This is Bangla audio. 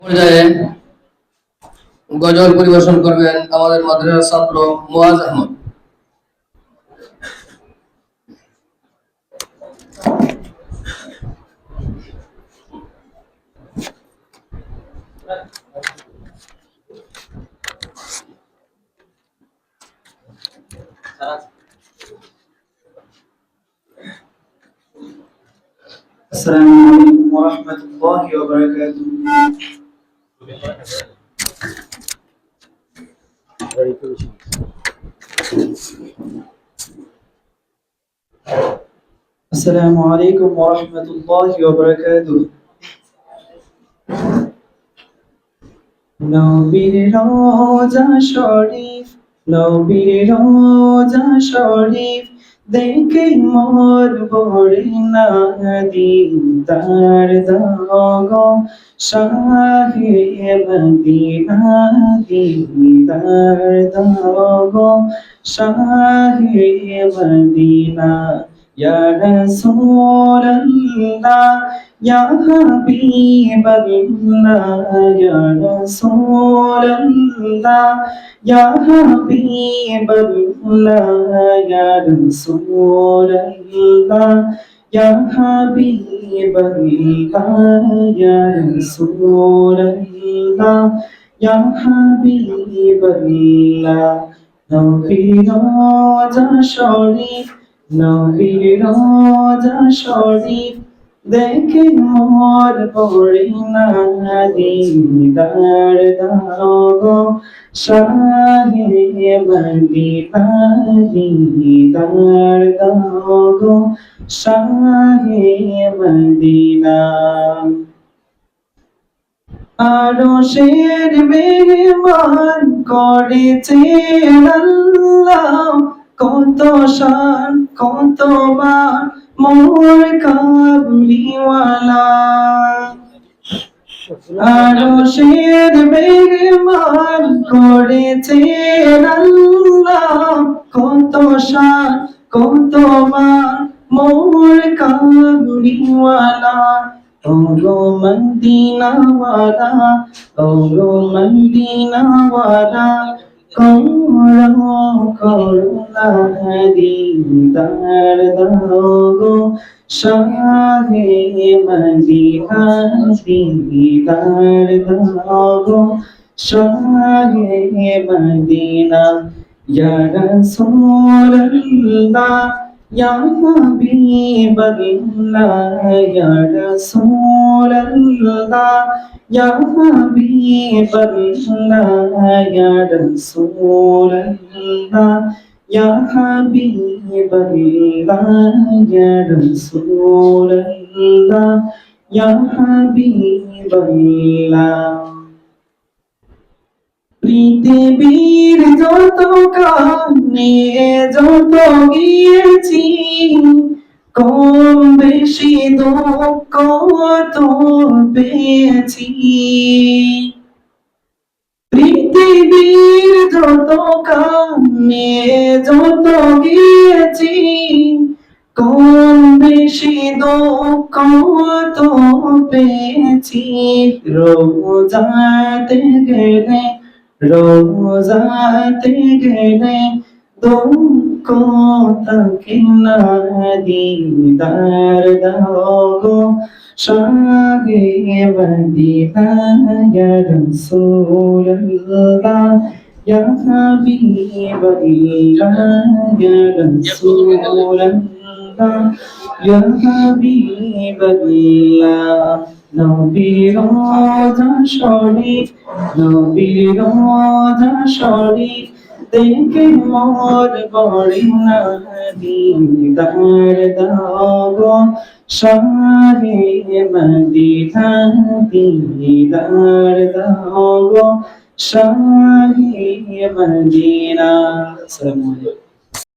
পর্যায়ে গজল পরিবেশন করবেন আমাদের মাদ্রাসার ছাত্র মুয়াজ আহমদ। السلام عليكم ورحمة الله وبركاته. السلام عليكم ورحمة الله وبركاته. নবীর রোজা শরীফ, নবীর রোজা শরীফ দেখে মোর ভরে না দিদার দাও শাহে মদিনা, দিদার দাও শাহে মদিনা। ইয়া রাসূলুল্লাহ ইয়া হাবিবাল্লাহ, ইয়া রাসূলুল্লাহ ইয়া হাবিবাল্লাহ, ইয়া রাসূলুল্লাহ ইয়া হাবিবাল্লাহ, ইয়া রাসূলুল্লাহ ইয়া হাবিবাল্লাহ। নবীর রোজা শরীফ, নবীর রোজা শরীফ দেখে মোর পড়ে না দিদার দাও শাহে মদিনা, দিদার দাও শাহে মদিনা। আরশের মেহমান করেছেন আল্লাহ, কত শান কত মান মোর কামলিওয়ালা। আরশের মেহমান করেছেন আল্লাহ, কত শান কত মান মোর কামলিওয়ালা। ওগো মদিনাওয়ালা, ওগো মদিনাওয়ালা করো করুণা দিদার দাও গো শাহে মদিনা, দিদার দাও গো শাহে মদিনা। ইয়া রাসূলুল্লাহ ইয়া হাবিবাল্লাহ, ইয়া রাসূলুল্লাহ ইয়া হাবিবাল্লাহ, ইয়া রাসূলুল্লাহ ইয়া হাবিবাল্লাহ, ইয়া রাসূলুল্লাহ ইয়া হাবিবাল্লাহ। পৃথিবীর যত কানে যত গিয়েছি, কম বেশি দুঃখ তো পেয়েছি। পৃথিবীর যত কানে যত গিয়েছি, কম বেশি দুঃখ তো পেয়েছি। রোজাতে গেলে, রোজাতে গেলে দুঃখ থাকে না দিদার দাও গো শাহে মদিনা। ইয়া রাসূলুল্লাহ ইয়া হাবিবাল্লাহ, ইয়া রাসূলুল্লাহ ইয়া হাবিবাল্লাহ। নবীর রোজা শরীফ, নবীর রোজা শরীফ দেখে মোর পড়ে না দিদার দাও গো শাহে মদিনা, দিদার দাও গো শাহে মদিনা। আসসালামু আলাইকুম।